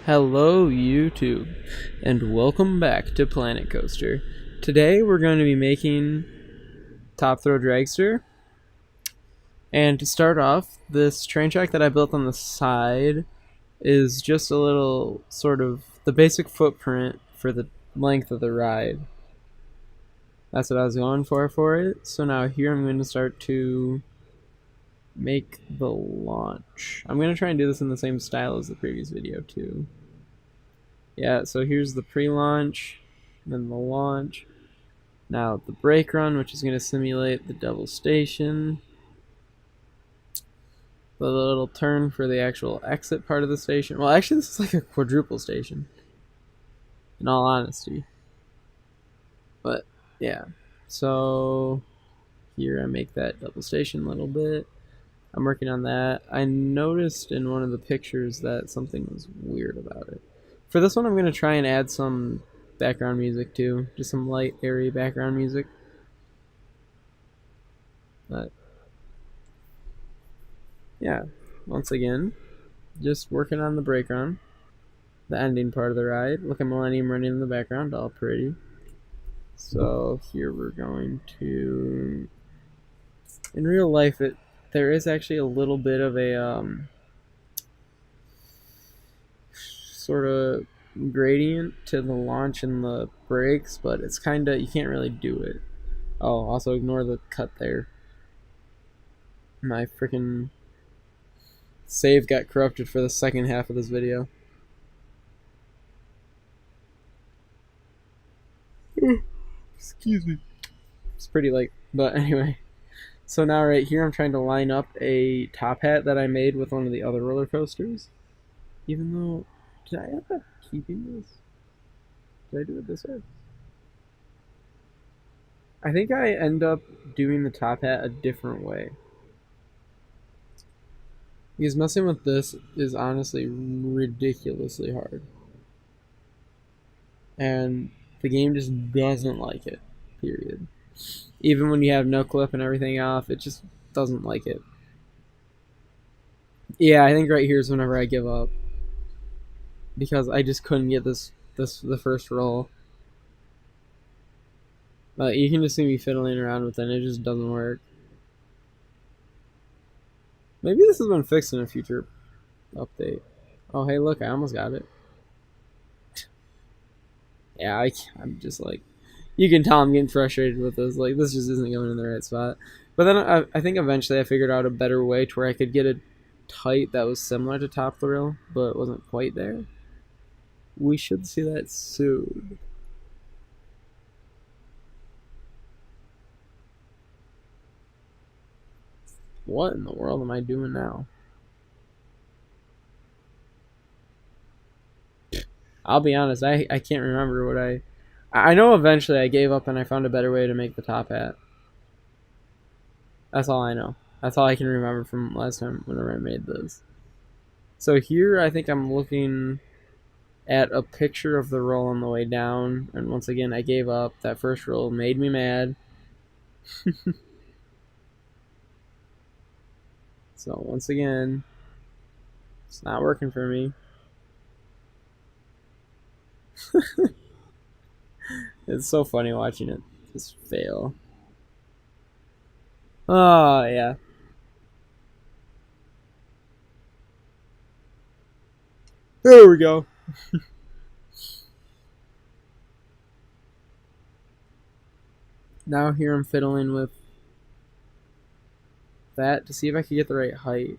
Hello YouTube, and welcome back to Planet Coaster. Today we're going to be making Top Throw Dragster, and to start off, this train track that I built on the side is just a little sort of the basic footprint for the length of the ride. That's what I was going for it, so now here I'm going to start to make the launch. I'm going to try and do this in the same style as the previous video too. Yeah, so here's the pre-launch, then the launch. Now the brake run, which is going to simulate the double station. The little turn for the actual exit part of the station. Well, actually, this is like a quadruple station, in all honesty. But, yeah. So, here I make that double station a little bit. I'm working on that. I noticed in one of the pictures that something was weird about it. For this one, I'm going to try and add some background music too. Just some light, airy background music. But, yeah, once again, just working on the brake run. The ending part of the ride. Look at Millennium running in the background, all pretty. So here we're going to... In real life, there is actually a little bit of a sort of gradient to the launch and the brakes, but it's kind of, you can't really do it. Oh, also ignore the cut there. My freaking save got corrupted for the second half of this video. Excuse me. It's pretty late, but anyway. So now right here I'm trying to line up a top hat that I made with one of the other roller coasters. Even though, did I end up keeping this? Did I do it this way? I think I end up doing the top hat a different way. Because messing with this is honestly ridiculously hard. And the game just doesn't like it, period. Even when you have no clip and everything off, it just doesn't like it. Yeah, I think right here is whenever I give up. Because I just couldn't get the first roll. But you can just see me fiddling around with it and it just doesn't work. Maybe this has been fixed in a future update. Oh, hey, look, I almost got it. Yeah, I'm just like... You can tell I'm getting frustrated with this. Like, this just isn't going in the right spot. But then I think eventually I figured out a better way to where I could get a height that was similar to Top Thrill, but wasn't quite there. We should see that soon. What in the world am I doing now? I'll be honest, I can't remember what I know eventually I gave up and I found a better way to make the top hat. That's all I know. That's all I can remember from last time whenever I made this. So here I think I'm looking at a picture of the roll on the way down, and once again I gave up. That first roll made me mad. So once again, it's not working for me. It's so funny watching it just fail. Oh, yeah. There we go. Now here I'm fiddling with that to see if I can get the right height.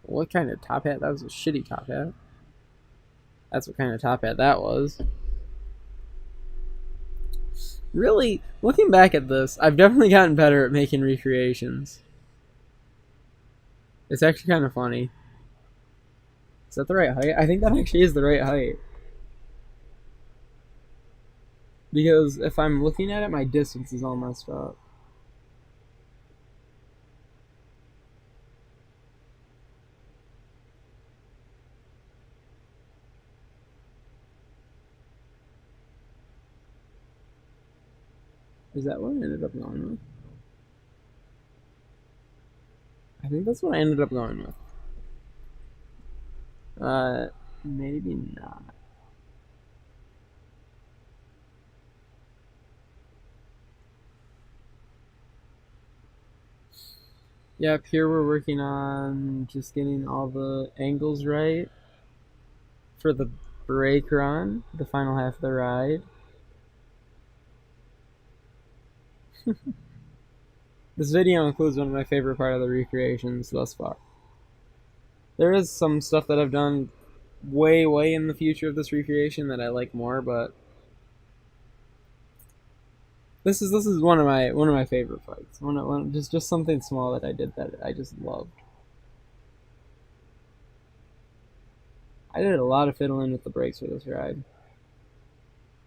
What kind of top hat? That was a shitty top hat. That's what kind of top hat that was. Really, looking back at this, I've definitely gotten better at making recreations. It's actually kind of funny. Is that the right height? I think that actually is the right height. Because if I'm looking at it, my distance is all messed up. Is that what I ended up going with? I think that's what I ended up going with. Maybe not. Yep, here we're working on just getting all the angles right for the brake run, the final half of the ride. This video includes one of my favorite part of the recreations thus far. There is some stuff that I've done way in the future of this recreation that I like more, but this is one of my favorite parts. Just something small that I did that I just loved. I did a lot of fiddling with the brakes for this ride.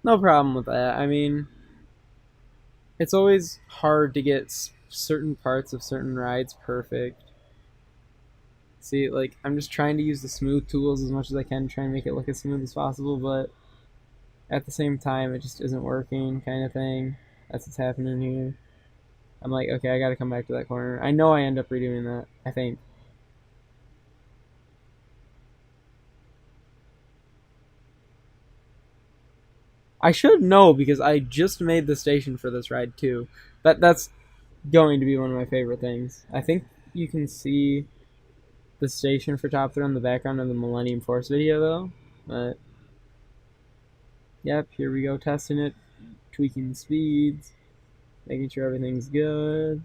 No problem with that. I mean, it's always hard to get certain parts of certain rides perfect. See, like, I'm just trying to use the smooth tools as much as I can, try and make it look as smooth as possible, but at the same time, it just isn't working, kind of thing. That's what's happening here. I'm like, okay, I gotta come back to that corner. I know I end up redoing that, I think. I should know because I just made the station for this ride too. That's going to be one of my favorite things. I think you can see the station for Top Thrill in the background of the Millennium Force video though. But yep, here we go, testing it, tweaking the speeds, making sure everything's good.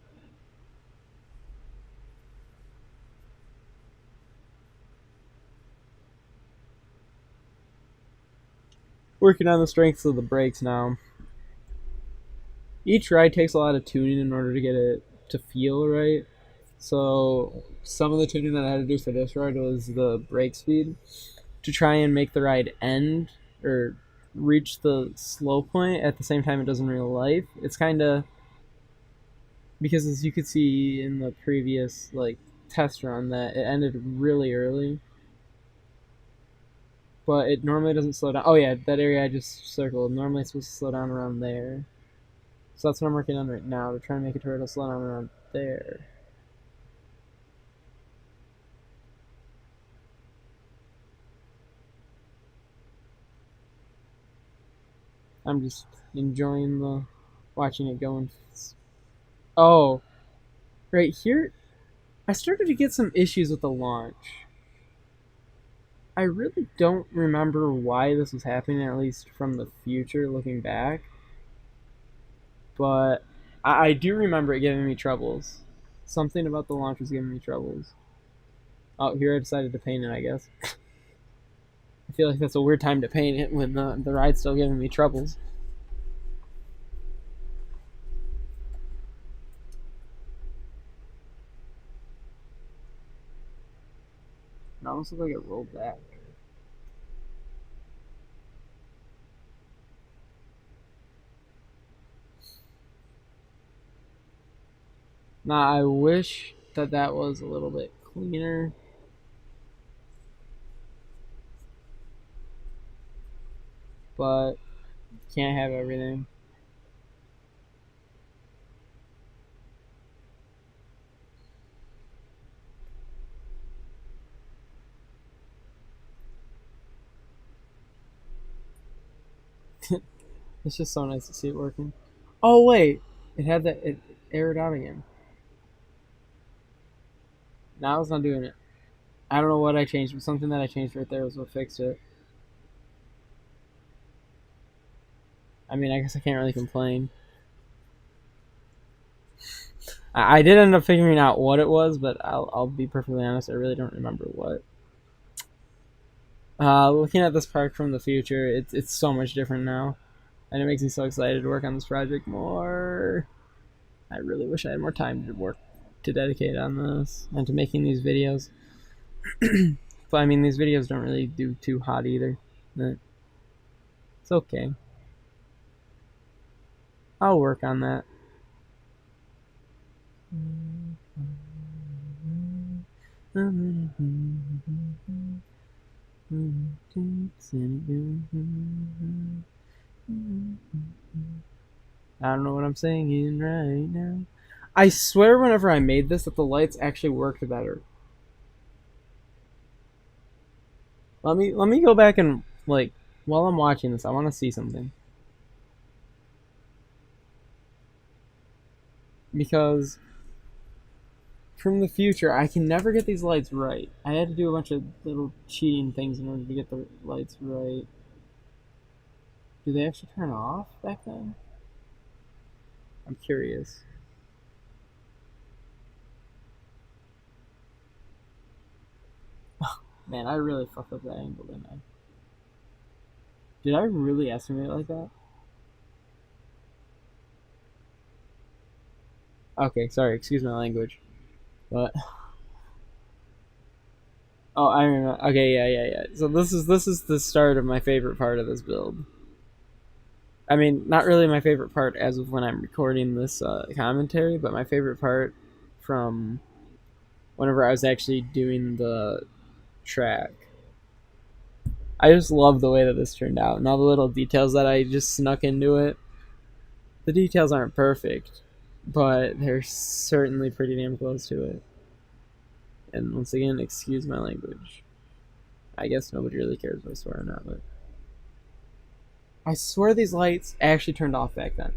Working on the strengths of the brakes now. Each ride takes a lot of tuning in order to get it to feel right. So some of the tuning that I had to do for this ride was the brake speed to try and make the ride end or reach the slow point at the same time it does in real life. It's kind of because, as you could see in the previous like test run, that it ended really early, but it normally doesn't slow down. Oh yeah, that area I just circled, normally it's supposed to slow down around there. So that's what I'm working on right now, to try and make it to where it'll slow down around there. I'm just enjoying the watching it going. Oh, right here, I started to get some issues with the launch. I really don't remember why this was happening, at least from the future looking back. But I do remember it giving me troubles. Something about the launch was giving me troubles. Oh, here I decided to paint it, I guess. I feel like that's a weird time to paint it when the ride's still giving me troubles. It almost looks like it rolled back. Now, I wish that was a little bit cleaner. But can't have everything. It's just so nice to see it working. Oh wait, it had that, it aired out again. Now it's not doing it. I don't know what I changed, but something that I changed right there was what fixed it. I mean, I guess I can't really complain. I did end up figuring out what it was, but I'll be perfectly honest, I really don't remember what. Looking at this park from the future, it's so much different now, and it makes me so excited to work on this project more. I really wish I had more time to dedicate on this and to making these videos. But I mean, these videos don't really do too hot either. But it's okay. I'll work on that. I don't know what I'm saying right now. I swear whenever I made this that the lights actually worked better. Let me go back and like while I'm watching this, I want to see something because from the future, I can never get these lights right. I had to do a bunch of little cheating things in order to get the lights right. Do they actually turn off back then? I'm curious. Man, I really fucked up that angle, didn't I? Did I really estimate it like that? Okay, sorry, excuse my language. But oh, I remember. Okay, yeah. So this is the start of my favorite part of this build. I mean, not really my favorite part as of when I'm recording this commentary, but my favorite part from whenever I was actually doing the track. I just love the way that this turned out and all the little details that I just snuck into it. The details aren't perfect, but they're certainly pretty damn close to it. And once again, excuse my language. I guess nobody really cares if I swear or not, but I swear these lights actually turned off back then.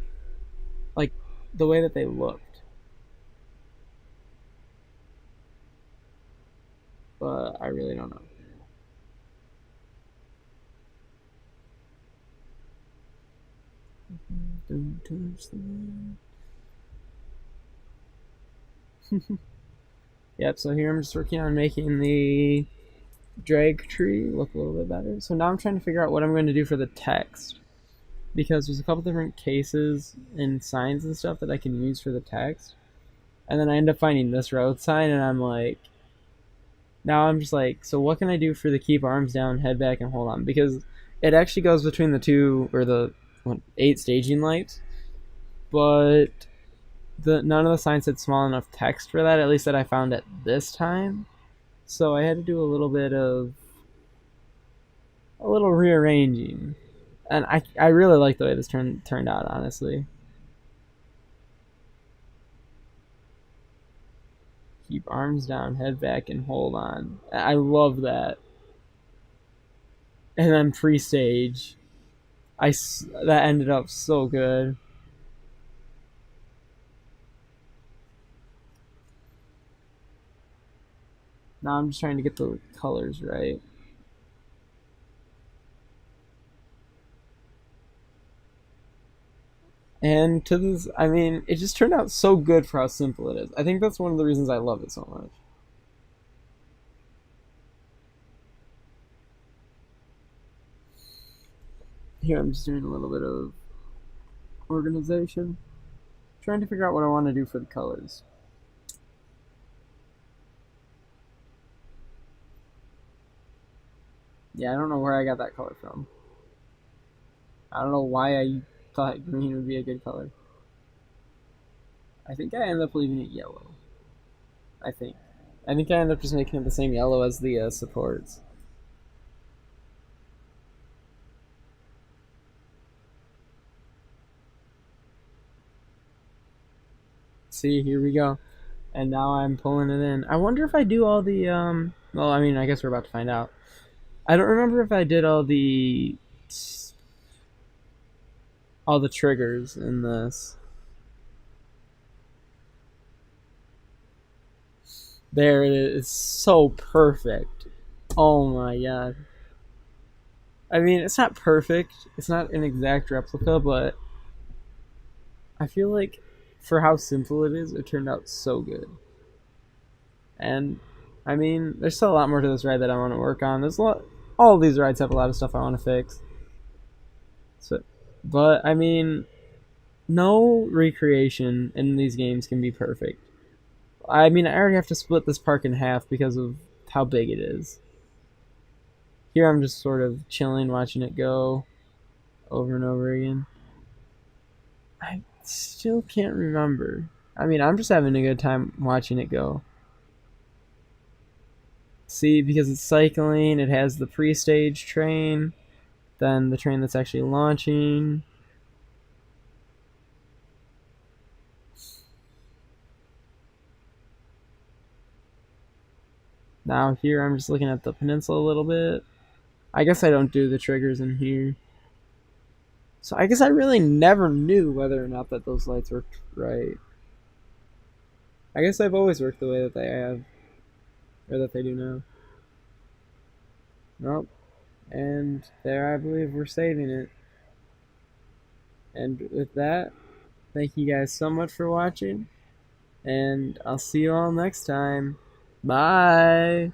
Like the way that they looked. But I really don't know. Don't touch the Yep, so here I'm just working on making the drag tree look a little bit better. So now I'm trying to figure out what I'm going to do for the text. Because there's a couple different cases and signs and stuff that I can use for the text. And then I end up finding this road sign and I'm like, now I'm just like, so what can I do for the keep arms down, head back, and hold on? Because it actually goes between the two, or the 8 staging lights. But none of the signs had small enough text for that, at least that I found at this time. So I had to do a little rearranging, and I really like the way this turned out, honestly. Keep arms down, head back, and hold on. I love that. And then pre-stage, that ended up so good. Now I'm just trying to get the colors right. And to this, I mean, it just turned out so good for how simple it is. I think that's one of the reasons I love it so much. Here I'm just doing a little bit of organization, trying to figure out what I want to do for the colors. Yeah, I don't know where I got that color from. I don't know why I thought green would be a good color. I think I ended up leaving it yellow. I think. I think I ended up just making it the same yellow as the supports. See, here we go. And now I'm pulling it in. I wonder if I do all the well, I mean, I guess we're about to find out. I don't remember if I did all the triggers in this. There it is. It's so perfect. Oh my god. I mean, it's not perfect. It's not an exact replica, but I feel like for how simple it is, it turned out so good. And I mean, there's still a lot more to this ride that I want to work on. There's a lot. All of these rides have a lot of stuff I want to fix. So, but I mean, no recreation in these games can be perfect. I mean, I already have to split this park in half because of how big it is. Here I'm just sort of chilling, watching it go over and over again. I still can't remember. I mean, I'm just having a good time watching it go. See, because it's cycling, it has the pre-stage train, then the train that's actually launching. Now here I'm just looking at the peninsula a little bit. I guess I don't do the triggers in here. So I guess I really never knew whether or not that those lights worked right. I guess I've always worked the way that they have, or that they do now. Nope. And there I believe we're saving it. And with that, thank you guys so much for watching, and I'll see you all next time. Bye!